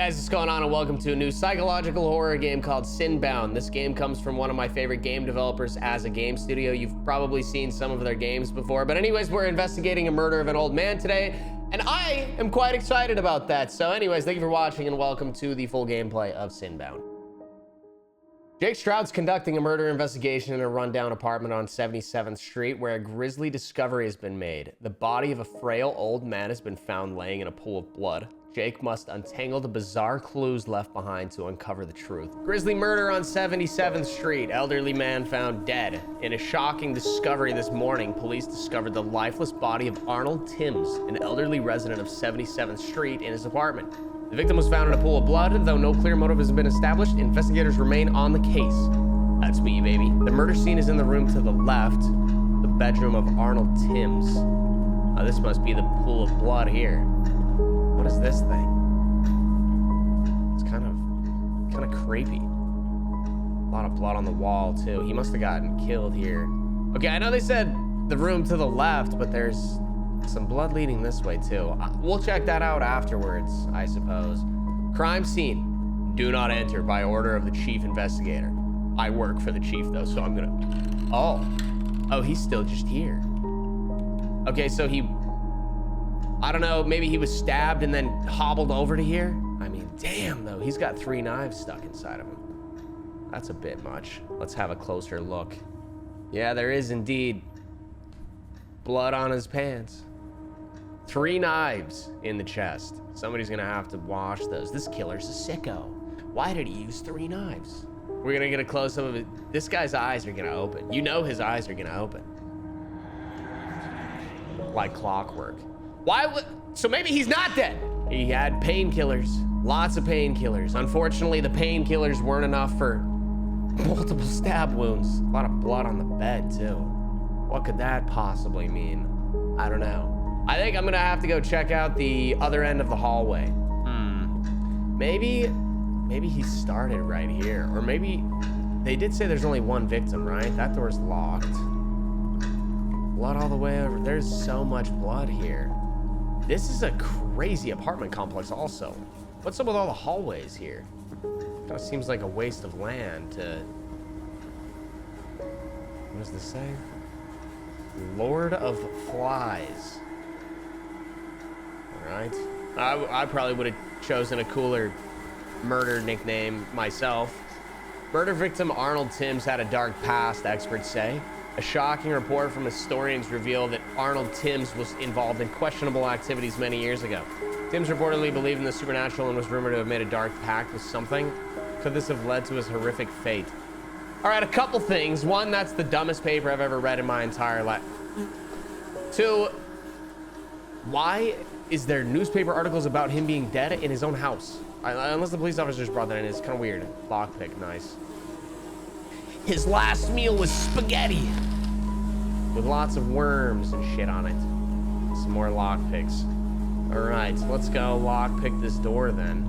guys, what's going on, and welcome to a new psychological horror game called Sinbound. This game comes from one of my favorite game developers as a game studio. You've probably seen some of their games before, but anyways, we're investigating a murder of an old man today, and I am quite excited about that. So anyways, thank you for watching, and welcome to the full gameplay of Sinbound. Jake Stroud's conducting a murder investigation in a rundown apartment on 77th Street where a grisly discovery has been made. The body of a frail old man has been found laying in a pool of blood. Jake must untangle the bizarre clues left behind to uncover the truth. Grisly murder on 77th Street. Elderly man found dead. In a shocking discovery this morning, police discovered the lifeless body of Arnold Timms, an elderly resident of 77th Street, in his apartment. The victim was found in a pool of blood. Though no clear motive has been established, investigators remain on the case. That's me, baby. The murder scene is in the room to the left, the bedroom of Arnold Timms. This must be the pool of blood here. What is this thing? It's kind of creepy. A lot of blood on the wall too. He must have gotten killed here. Okay, I know they said the room to the left, but there's some blood leading this way too. We'll check that out afterwards, I suppose. Crime scene. Do not enter by order of the chief investigator. I work for the chief though, so I'm gonna... Oh, he's still just here. Okay, so he... I don't know, maybe he was stabbed and then hobbled over to here? I mean, damn though, he's got 3 knives stuck inside of him. That's a bit much. Let's have a closer look. Yeah, there is indeed blood on his pants. 3 knives in the chest. Somebody's gonna have to wash those. This killer's a sicko. Why did he use 3 knives? We're gonna get a close-up of it. This guy's eyes are gonna open. You know his eyes are gonna open. Like clockwork. Why would... So maybe he's not dead. He had painkillers. Lots of painkillers. Unfortunately, the painkillers weren't enough for multiple stab wounds. A lot of blood on the bed, too. What could that possibly mean? I don't know. I think I'm gonna have to go check out the other end of the hallway. Maybe he started right here. Or maybe... They did say there's only 1 victim, right? That door's locked. Blood all the way over. There's so much blood here. This is a crazy apartment complex also. What's up with all the hallways here? Kind of seems like a waste of land to... What does this say? Lord of Flies. All right. I probably would have chosen a cooler murder nickname myself. Murder victim Arnold Timms had a dark past, experts say. A shocking report from historians revealed that Arnold Timms was involved in questionable activities many years ago. Timms reportedly believed in the supernatural and was rumored to have made a dark pact with something. Could this have led to his horrific fate? All right, a couple things. 1, that's the dumbest paper I've ever read in my entire life. 2, why is there newspaper articles about him being dead in his own house? Unless the police officers brought that in, it's kind of weird. Lockpick, nice. His last meal was spaghetti with lots of worms and shit on it. Some more lockpicks. All right, let's go lockpick this door then.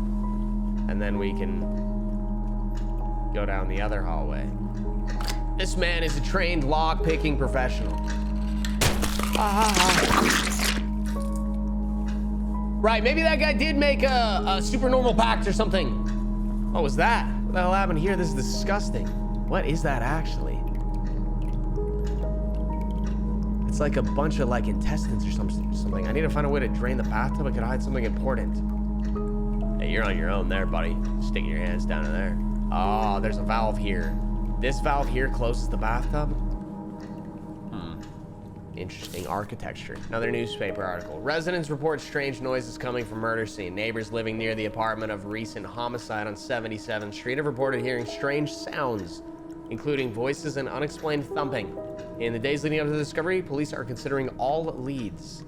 And then we can go down the other hallway. This man is a trained lockpicking professional. Right, maybe that guy did make a super normal pact or something. What was that? What the hell happened here? This is disgusting. What is that actually? It's like a bunch of like intestines or something. I need to find a way to drain the bathtub. I could hide something important. Hey, you're on your own there, buddy. Sticking your hands down in there. Oh, there's a valve here. This valve here closes the bathtub. Interesting architecture. Another newspaper article. Residents report strange noises coming from murder scene. Neighbors living near the apartment of recent homicide on 77th Street have reported hearing strange sounds, including voices and unexplained thumping. In the days leading up to the discovery, police are considering all leads.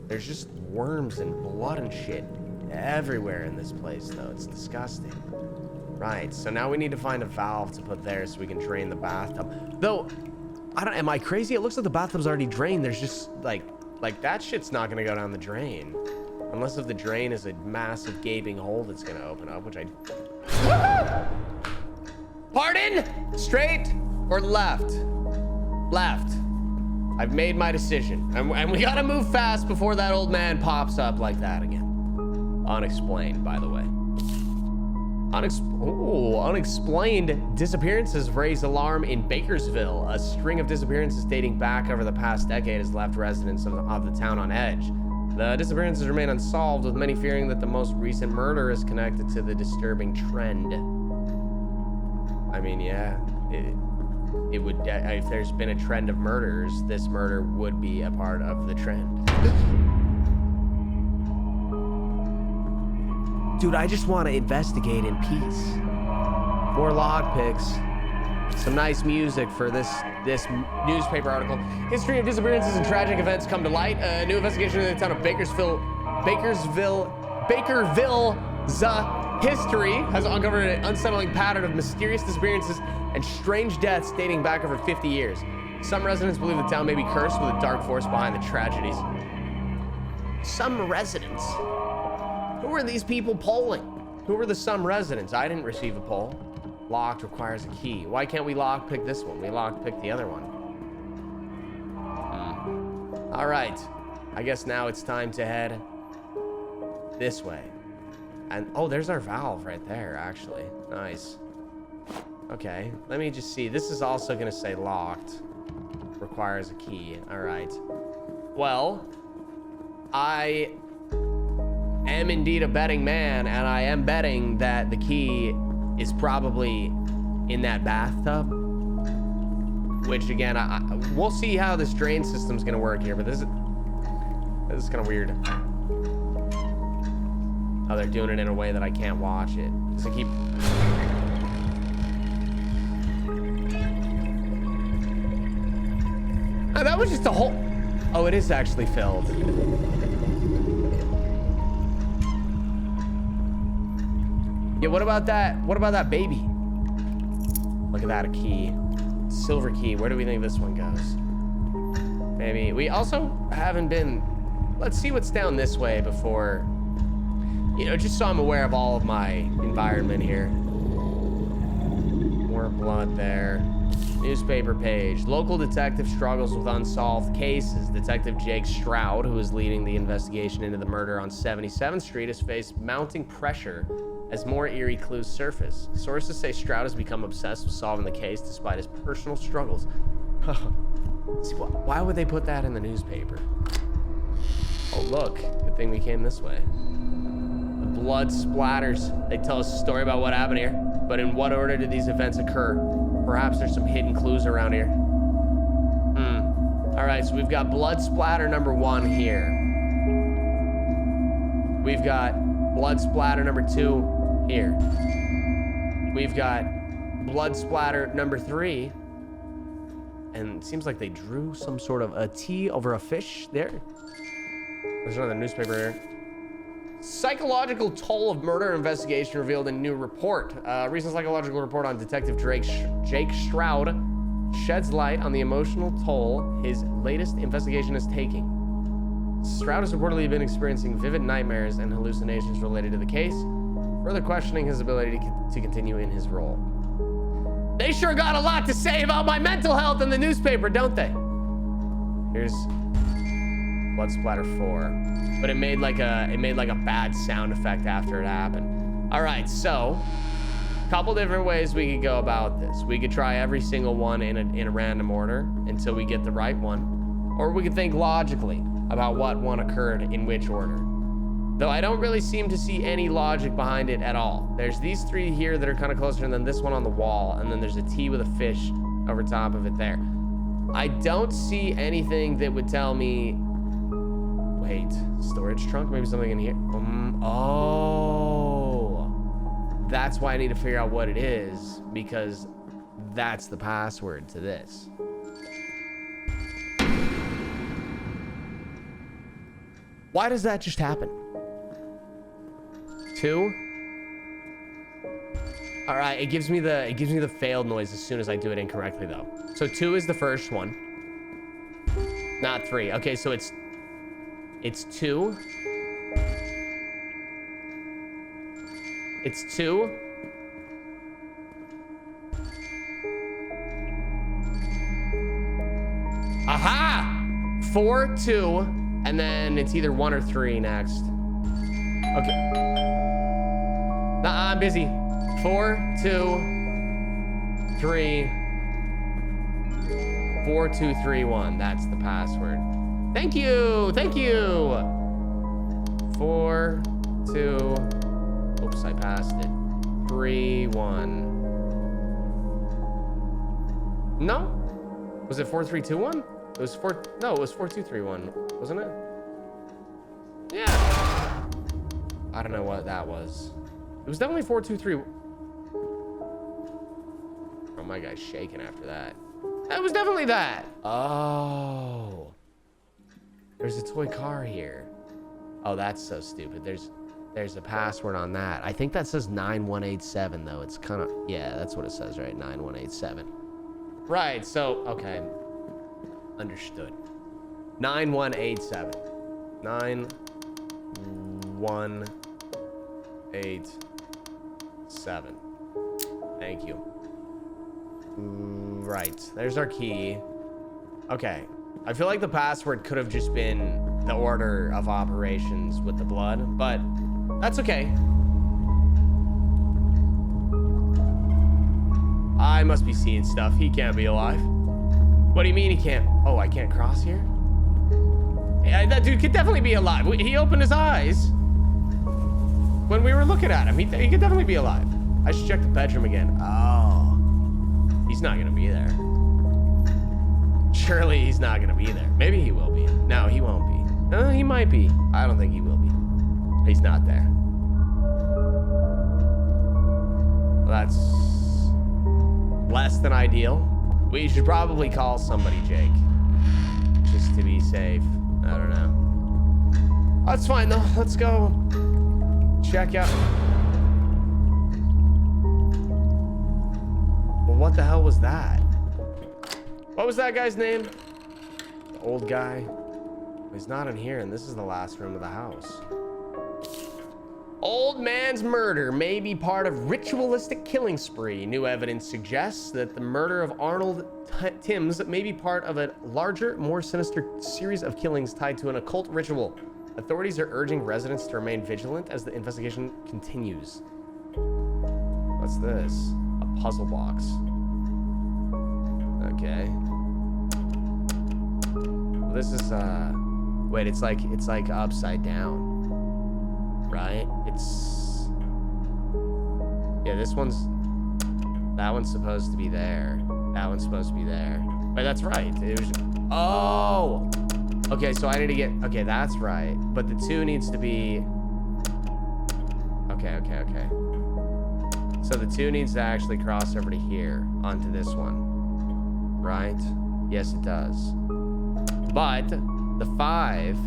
There's just worms and blood and shit everywhere in this place, though. It's disgusting. Right, so now we need to find a valve to put there so we can drain the bathtub. Though, am I crazy? It looks like the bathtub's already drained. There's just, like that shit's not gonna go down the drain. Unless if the drain is a massive gaping hole that's gonna open up, which I... Pardon? Straight or left? Left. I've made my decision. And we gotta move fast before that old man pops up like that again. unexplained, by the way. Unexplained disappearances raise alarm in Bakersville. A string of disappearances dating back over the past decade has left residents of the town on edge. The disappearances remain unsolved, with many fearing that the most recent murder is connected to the disturbing trend. I mean, yeah, it would, if there's been a trend of murders, this murder would be a part of the trend. Dude, I just want to investigate in peace. More lockpicks. Some nice music for this newspaper article. History of disappearances and tragic events come to light. A new investigation in the town of Bakersville's history has uncovered an unsettling pattern of mysterious disappearances and strange deaths dating back over 50 years. Some residents believe the town may be cursed with a dark force behind the tragedies. Some residents? Who are these people polling? Who are the some residents? I didn't receive a poll. Locked requires a key. Why can't we lockpick this one? We lockpick the other one. All right. I guess now it's time to head this way. And oh, there's our valve right there, actually. Nice. Okay, let me just see. This is also gonna say locked. Requires a key. All right. Well, I am indeed a betting man, and I am betting that the key is probably in that bathtub. Which again, we'll see how this drain system's gonna work here, but this is kind of weird. Oh, they're doing it in a way that I can't watch it. Does it keep? Oh, that was just a hole. Oh, it is actually filled. Yeah, what about that? What about that baby? Look at that, a key. Silver key. Where do we think this one goes? Maybe. We also haven't been... Let's see what's down this way before... You know, just so I'm aware of all of my environment here. More blood there. Newspaper page. Local detective struggles with unsolved cases. Detective Jake Stroud, who is leading the investigation into the murder on 77th Street, has faced mounting pressure as more eerie clues surface. Sources say Stroud has become obsessed with solving the case despite his personal struggles. See, why would they put that in the newspaper? Oh, look. Good thing we came this way. The blood splatters. They tell us a story about what happened here. But in what order did these events occur? Perhaps there's some hidden clues around here. All right, so we've got blood splatter number 1 here. We've got blood splatter number 2 here. We've got blood splatter number 3. And it seems like they drew some sort of a T over a fish there. There's another newspaper here. Psychological toll of murder investigation revealed in new report. Recent psychological report on Detective Jake Stroud sheds light on the emotional toll his latest investigation is taking. Stroud has reportedly been experiencing vivid nightmares and hallucinations related to the case, further questioning his ability to continue in his role. They sure got a lot to say about my mental health in the newspaper, don't they? Here's blood splatter 4. But it made like a bad sound effect after it happened. All right, so a couple different ways we could go about this. We could try every single one in a random order until we get the right one, or we could think logically about what one occurred in which order. Though I don't really seem to see any logic behind it at all. There's these 3 here that are kind of closer, and then this one on the wall, and then there's a T with a fish over top of it there. I don't see anything that would tell me. Wait, storage trunk? Maybe something in here? Oh. That's why I need to figure out what it is, because that's the password to this. Why does that just happen? 2? All right, it gives me the failed noise as soon as I do it incorrectly though. So 2 is the first one. Not 3. Okay, so it's 2. It's 2. Aha! 4, 2, and then it's either 1 or 3 next. Okay. Nah, I'm busy. 4, 2, 3. 4, 2, 3, 1. That's the password. Thank you. Thank you. 4, 2. Oops, I passed it. 3, 1. No. Was it 4, 3, 2, 1? It was 4. No, it was 4, 2, 3, 1. Wasn't it? Yeah. I don't know what that was. It was definitely 4, 2, 3. Oh, my guy's shaking after that. That was definitely that. Oh. There's a toy car here. Oh, that's so stupid. There's a password on that. I think that says 9187 though. It's kind of, yeah, that's what it says, right? 9187. Right, so, okay. Understood. 9187. 9187. Thank you. Right, there's our key. Okay, I feel like the password could have just been the order of operations with the blood, but that's okay. I must be seeing stuff. He can't be alive. What do you mean he can't? Oh, I can't cross here? Yeah, that dude could definitely be alive. He opened his eyes when we were looking at him. He could definitely be alive. I should check the bedroom again. Oh. He's not gonna be there. Surely he's not gonna be there. Maybe he will be. No, he won't be. He might be. I don't think he will be. He's not there. Well, that's less than ideal. We should probably call somebody, Jake. Just to be safe. I don't know. That's fine though. Let's go check out. Well, what the hell was that? What was that guy's name? The old guy. He's not in here, and this is the last room of the house. Old man's murder may be part of ritualistic killing spree. New evidence suggests that the murder of Arnold Timms may be part of a larger, more sinister series of killings tied to an occult ritual. Authorities are urging residents to remain vigilant as the investigation continues. What's this? A puzzle box. Okay. Well, this is wait, it's like upside down. Right? It's, yeah, that one's supposed to be there. That one's supposed to be there. Wait, that's right. It was, oh! Okay, so I need to get, okay, that's right. But the 2 needs to be, okay. So the 2 needs to actually cross over to here, onto this one. Right? Yes, it does. But the 5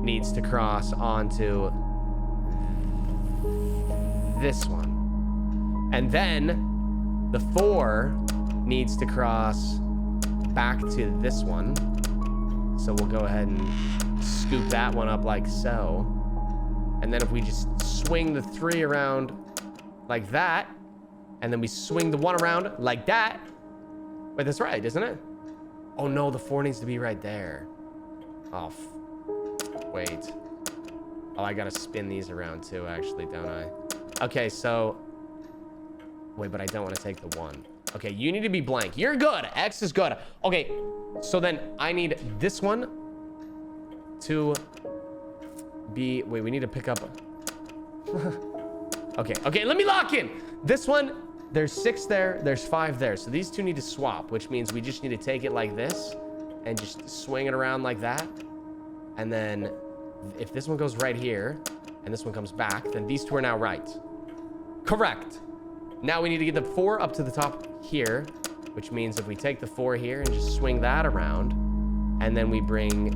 needs to cross onto this one. And then the 4 needs to cross back to this one. So we'll go ahead and scoop that one up like so. And then if we just swing the 3 around like that, and then we swing the 1 around like that. Wait, that's right, isn't it? Oh no, the 4 needs to be right there. Oh, wait. Oh, I gotta spin these around too, actually, don't I? Okay, so... Wait, but I don't want to take the 1. Okay, you need to be blank. You're good. X is good. Okay, so then I need this one to be... Wait, we need to pick up... Okay, let me lock in. This one, there's 6 there, there's 5 there. So these 2 need to swap, which means we just need to take it like this and just swing it around like that. And then if this one goes right here and this one comes back, then these 2 are now right. Correct. Now we need to get the 4 up to the top here, which means if we take the 4 here and just swing that around, and then we bring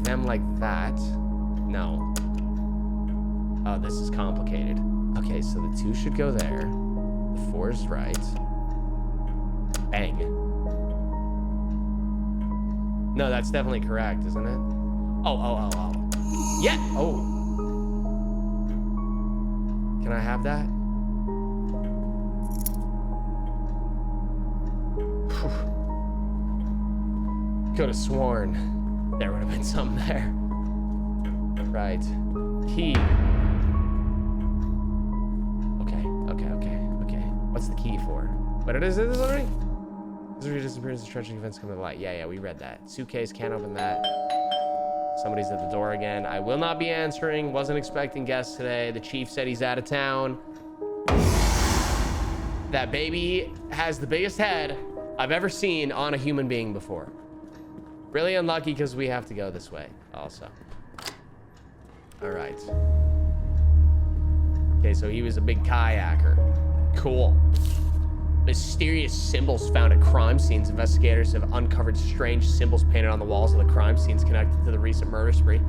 them like that. No. Oh, this is complicated. Okay, so the 2 should go there. The 4 is right. Bang. No, that's definitely correct, isn't it? Oh. Yeah. Oh. Can I have that? Could have sworn there would have been something there. Right. Key. Okay. What's the key for? What it is this already? This disappearance, stretching events come to light. Yeah, we read that. Suitcase, can't open that. Somebody's at the door again. I will not be answering. Wasn't expecting guests today. The chief said he's out of town. That baby has the biggest head I've ever seen on a human being before. Really unlucky because we have to go this way also. All right. Okay, so he was a big kayaker. Cool. Mysterious symbols found at crime scenes. Investigators have uncovered strange symbols painted on the walls of the crime scenes connected to the recent murder spree.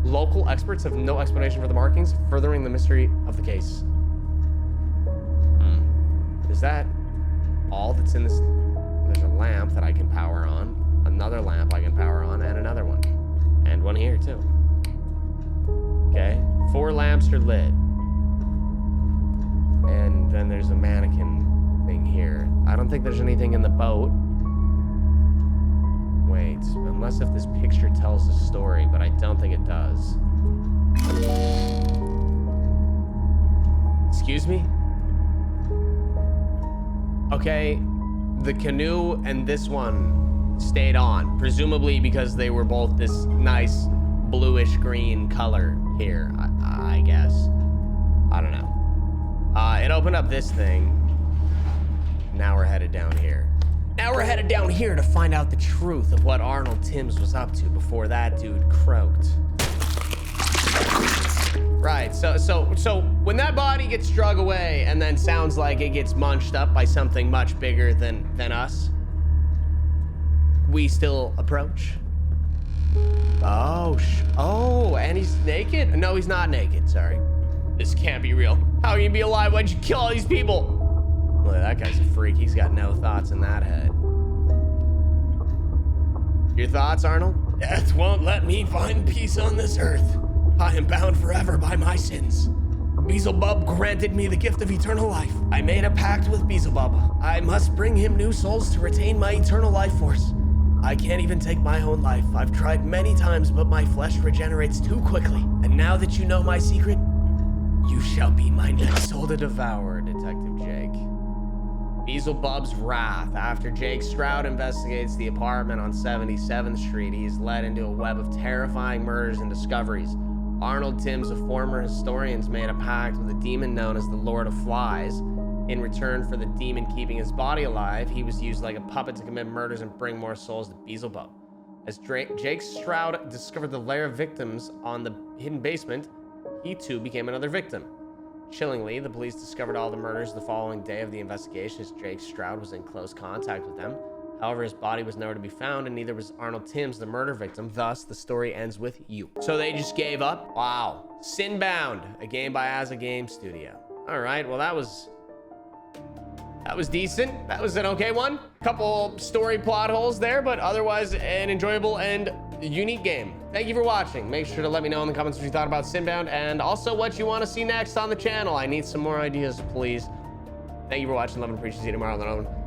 Local experts have no explanation for the markings, furthering the mystery of the case. Is that all that's in this? There's a lamp that I can power on, another lamp I can power on, and another one. And one here too. Okay, 4 lamps are lit. And then there's a mannequin thing here. I don't think there's anything in the boat. Wait, unless if this picture tells the story, but I don't think it does. Excuse me? Okay, the canoe and this one stayed on, presumably because they were both this nice bluish green color here, I guess. I don't know. It opened up this thing. Now we're headed down here. Now we're headed down here to find out the truth of what Arnold Timms was up to before that dude croaked. Right, so when that body gets drug away and then sounds like it gets munched up by something much bigger than us, we still approach. Oh, and he's naked? No, he's not naked, sorry. This can't be real. How are you gonna be alive? Why'd you kill all these people? Well, that guy's a freak. He's got no thoughts in that head. Your thoughts, Arnold? Death won't let me find peace on this earth. I am bound forever by my sins. Beelzebub granted me the gift of eternal life. I made a pact with Beelzebub. I must bring him new souls to retain my eternal life force. I can't even take my own life. I've tried many times, but my flesh regenerates too quickly. And now that you know my secret, you shall be my next soul to devour, Detective Jake. Beelzebub's wrath. After Jake Stroud investigates the apartment on 77th Street, he is led into a web of terrifying murders and discoveries. Arnold Timms, a former historian, has made a pact with a demon known as the Lord of Flies. In return for the demon keeping his body alive, he was used like a puppet to commit murders and bring more souls to Beelzebub. As Jake Stroud discovered the lair of victims on the hidden basement, he too became another victim. Chillingly, the police discovered all the murders the following day of the investigation as Jake Stroud was in close contact with them. However, his body was nowhere to be found, and neither was Arnold Timms, the murder victim. Thus, the story ends with you. So they just gave up? Wow. Sinbound, a game by As a Game Studio. All right, well, that was decent. That was an okay one. Couple story plot holes there, but otherwise an enjoyable and unique game. Thank you for watching. Make sure to let me know in the comments what you thought about Sinbound and also what you want to see next on the channel. I need some more ideas, please. Thank you for watching. Love and appreciate you tomorrow on the other one.